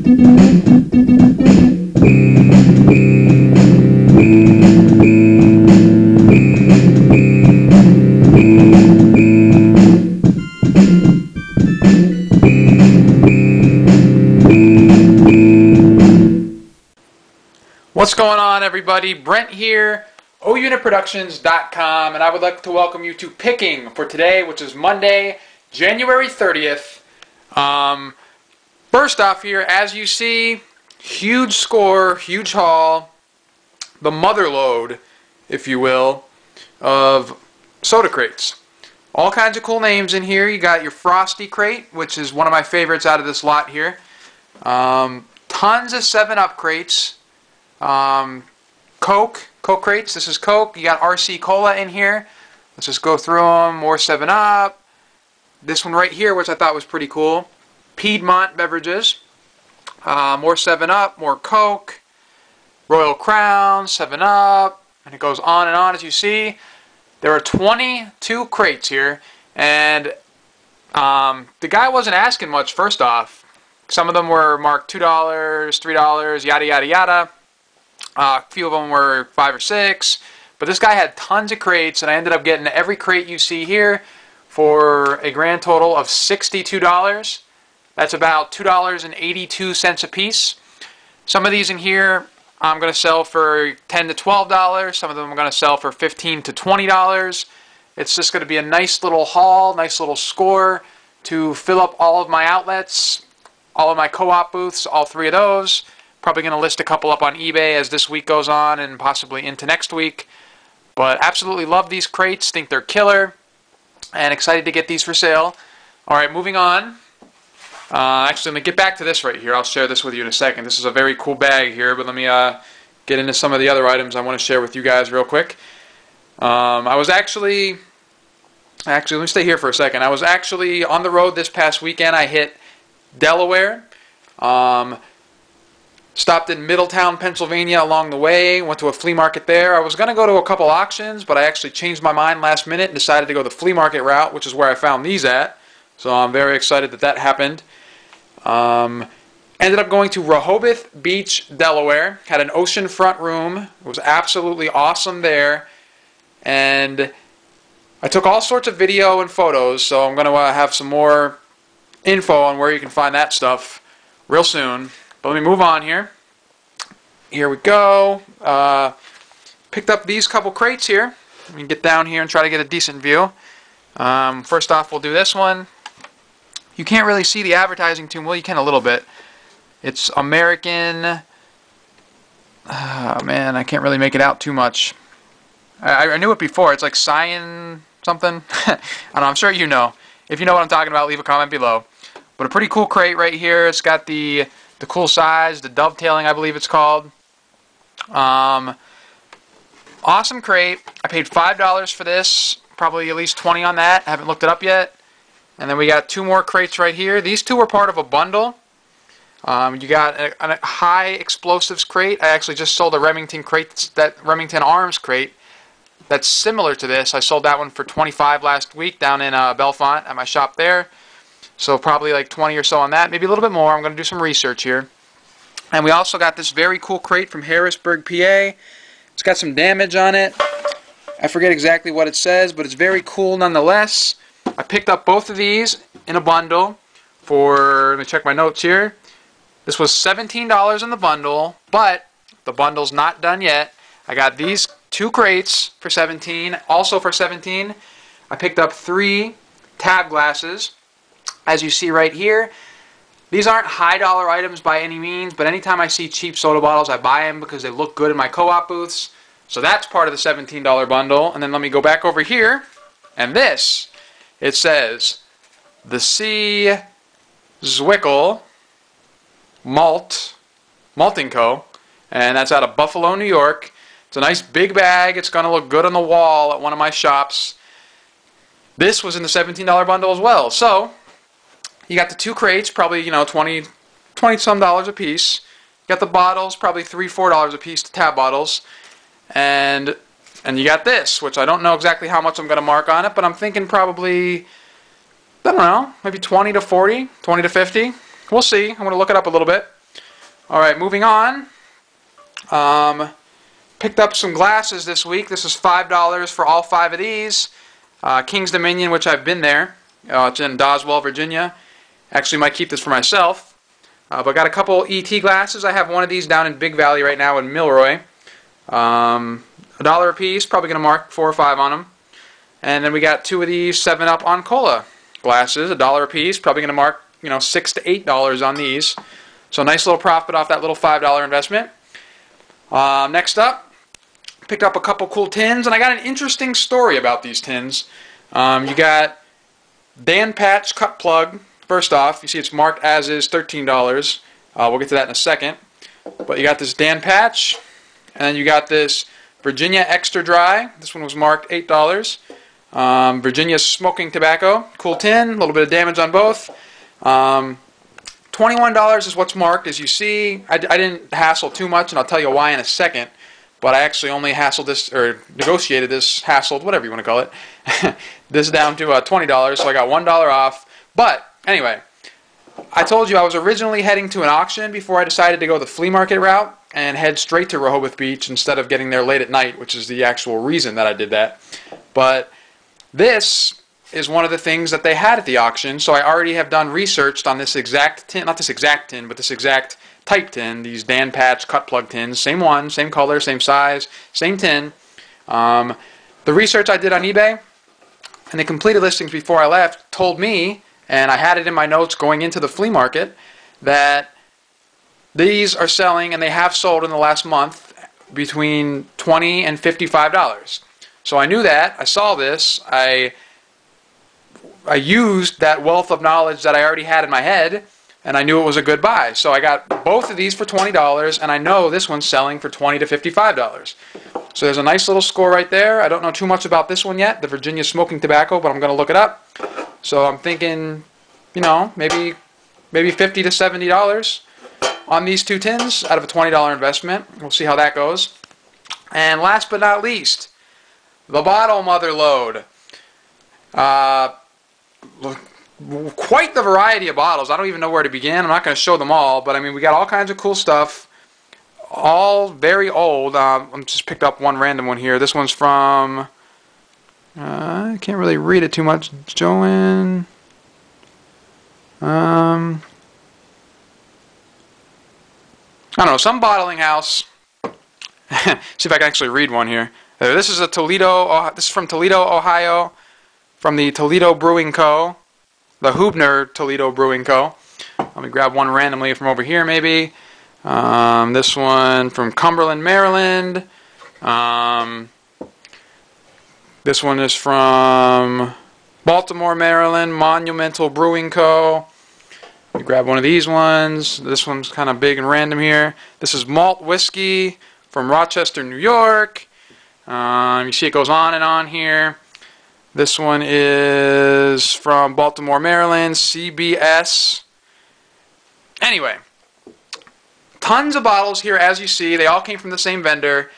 What's going on, everybody? Brent here, OUnitProductions.com, and I would like to welcome you to picking for today, which is Monday, January 30th. First off here, as you see, huge score, huge haul, the mother load, if you will, of soda crates. All kinds of cool names in here. You got your Frosty crate, which is one of my favorites out of this lot here. Tons of 7-Up crates. Coke crates. This is Coke. You got RC Cola in here. Let's just go through them. More 7-Up. This one right here, which I thought was pretty cool. Piedmont beverages. More 7-Up. More Coke. Royal Crown. 7-Up. And it goes on and on, as you see. There are 22 crates here. And the guy wasn't asking much, first off. Some of them were marked $2, $3, yada, yada, yada. A few of them were 5 or 6, but this guy had tons of crates, and I ended up getting every crate you see here for a grand total of $62. That's about $2.82 a piece. Some of these in here I'm going to sell for $10 to $12. Some of them I'm going to sell for $15 to $20. It's just going to be a nice little haul, nice little score to fill up all of my outlets, all of my co-op booths, all 3 of those. Probably going to list a couple up on eBay as this week goes on and possibly into next week. But absolutely love these crates. Think they're killer. And excited to get these for sale. Alright, moving on. Actually, let me get back to this right here. I'll share this with you in a second. This is a very cool bag here. But let me get into some of the other items I want to share with you guys real quick. I was actually, let me stay here for a second. I was actually on the road this past weekend. I hit Delaware. Stopped in Middletown, Pennsylvania along the way, went to a flea market there. I was going to go to a couple auctions, but I actually changed my mind last minute and decided to go the flea market route, which is where I found these at. So I'm very excited that that happened. Ended up going to Rehoboth Beach, Delaware. Had an oceanfront room. It was absolutely awesome there. And I took all sorts of video and photos, so I'm going to have some more info on where you can find that stuff real soon. But let me move on here. Here we go. Picked up these couple crates here. Let me get down here and try to get a decent view. First off, we'll do this one. You can't really see the advertising too well. You can a little bit. It's American. Man, I can't really make it out too much. I knew it before. It's like Cyan something. I don't know. I'm sure you know. If you know what I'm talking about, leave a comment below. But a pretty cool crate right here. It's got the cool size, the dovetailing, I believe it's called. Awesome crate. I paid $5 for this. Probably at least $20 on that. I haven't looked it up yet. And then we got 2 more crates right here. These 2 were part of a bundle. You got a high explosives crate. I actually just sold a Remington crate, that Remington Arms crate, that's similar to this. I sold that one for $25 last week down in Bellefonte at my shop there. So probably like 20 or so on that, maybe a little bit more. I'm going to do some research here. And we also got this very cool crate from Harrisburg, PA. It's got some damage on it. I forget exactly what it says, but it's very cool nonetheless. I picked up both of these in a bundle for, let me check my notes here. This was $17 in the bundle, but the bundle's not done yet. I got these 2 crates for $17, also for $17. I picked up 3 tab glasses. As you see right here, these aren't high dollar items by any means, but anytime I see cheap soda bottles, I buy them because they look good in my co-op booths. So that's part of the $17 bundle. And then let me go back over here, and this, it says, the C. Zwickle Malting Co., and that's out of Buffalo, New York. It's a nice big bag. It's going to look good on the wall at one of my shops. This was in the $17 bundle as well. So you got the 2 crates, probably, you know, 20 some dollars a piece. You got the bottles, probably $3, $4 a piece, the tab bottles. And you got this, which I don't know exactly how much I'm going to mark on it, but I'm thinking probably, I don't know, maybe 20 to 40, 20 to 50. We'll see. I'm going to look it up a little bit. Alright, moving on. Picked up some glasses this week. This is $5 for all 5 of these. King's Dominion, which I've been there. It's in Doswell, Virginia. Actually might keep this for myself. But got a couple ET glasses. I have one of these down in Big Valley right now in Milroy. $1 a piece. Probably going to mark 4 or 5 on them. And then we got 2 of these 7-Up on Cola glasses. $1 a piece. Probably going to mark, $6 to $8 on these. So nice little profit off that little $5 investment. Next up, picked up a couple cool tins, and I got an interesting story about these tins. You got Dan Patch cut plug. First off, you see it's marked as is $13. We'll get to that in a second. But you got this Dan Patch, and then you got this Virginia Extra Dry. This one was marked $8. Virginia Smoking Tobacco. Cool tin, a little bit of damage on both. $21 is what's marked, as you see. I didn't hassle too much, and I'll tell you why in a second. But I actually only negotiated this, whatever you want to call it, this down to $20, so I got $1 off. But anyway, I told you I was originally heading to an auction before I decided to go the flea market route and head straight to Rehoboth Beach instead of getting there late at night, which is the actual reason that I did that. But this is one of the things that they had at the auction, so I already have done research on this exact tin, not this exact tin, but this exact type tin, these Dan Patch cut plug tins, same one, same color, same size, same tin. The research I did on eBay and the completed listings before I left told me, and I had it in my notes going into the flea market, that these are selling, and they have sold in the last month, between $20 and $55. So I knew that, I saw this, I used that wealth of knowledge that I already had in my head, and I knew it was a good buy. So I got both of these for $20, and I know this one's selling for $20 to $55. So there's a nice little score right there. I don't know too much about this one yet, the Virginia Smoking Tobacco, but I'm going to look it up. So I'm thinking, maybe $50 to $70 on these 2 tins out of a $20 investment. We'll see how that goes. And last but not least, the bottle mother load. Quite the variety of bottles. I don't even know where to begin. I'm not going to show them all, but I mean, we got all kinds of cool stuff. All very old. I just picked up one random one here. This one's from, I can't really read it too much. Joanne. I don't know, some bottling house. See if I can actually read one here. This is this is from Toledo, Ohio, from the Toledo Brewing Co., the Hubner Toledo Brewing Co. Let me grab one randomly from over here, maybe. This one from Cumberland, Maryland. This one is from Baltimore, Maryland, Monumental Brewing Co. Let me grab one of these ones. This one's kind of big and random here. This is Malt Whiskey from Rochester, New York. You see it goes on and on here. This one is from Baltimore, Maryland, CBS. Anyway, tons of bottles here, as you see. They all came from the same vendor.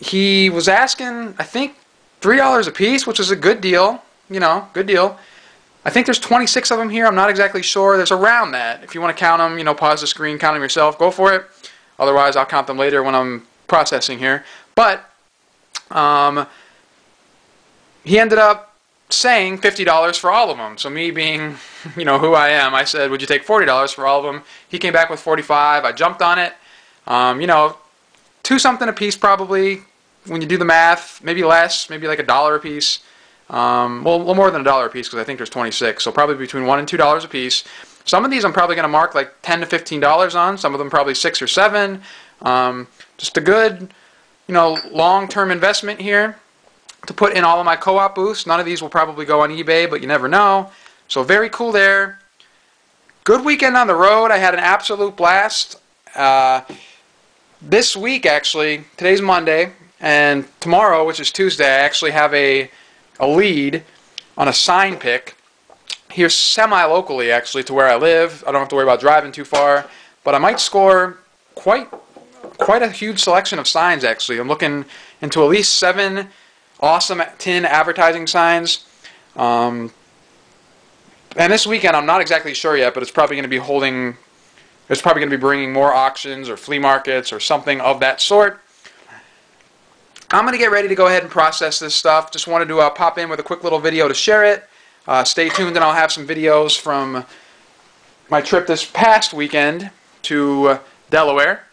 He was asking, I think, $3 a piece, which is a good deal. Good deal. I think there's 26 of them here. I'm not exactly sure. There's around that. If you want to count them, pause the screen, count them yourself, go for it. Otherwise, I'll count them later when I'm processing here. But he ended up saying $50 for all of them. So me being, who I am, I said, would you take $40 for all of them? He came back with $45. I jumped on it. $2 something a piece probably when you do the math. Maybe less, maybe like $1 a piece. Well, a little more than $1 a piece because I think there's 26. So probably between $1 and $2 a piece. Some of these I'm probably going to mark like $10 to $15 on. Some of them probably 6 or 7. Just a good, long-term investment here to put in all of my co-op booths. None of these will probably go on eBay, but you never know. So very cool there. Good weekend on the road. I had an absolute blast. This week, actually, today's Monday, and tomorrow, which is Tuesday, I actually have a lead on a sign pick here semi-locally, actually, to where I live. I don't have to worry about driving too far, but I might score quite a huge selection of signs, actually. I'm looking into at least 7 awesome tin advertising signs. And this weekend, I'm not exactly sure yet, but it's probably going to be holding It's probably going to be bringing more auctions or flea markets or something of that sort. I'm going to get ready to go ahead and process this stuff. Just wanted to pop in with a quick little video to share it. Stay tuned, and I'll have some videos from my trip this past weekend to Delaware.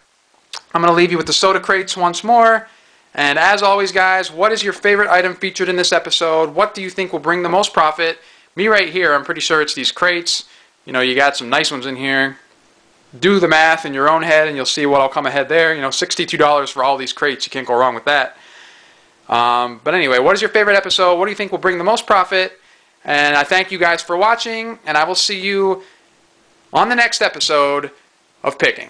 I'm going to leave you with the soda crates once more. And as always, guys, what is your favorite item featured in this episode? What do you think will bring the most profit? Me right here, I'm pretty sure it's these crates. You know, you got some nice ones in here. Do the math in your own head, and you'll see what'll come ahead there. You know, $62 for all these crates. You can't go wrong with that. But anyway, what is your favorite episode? What do you think will bring the most profit? And I thank you guys for watching, and I will see you on the next episode of Picking.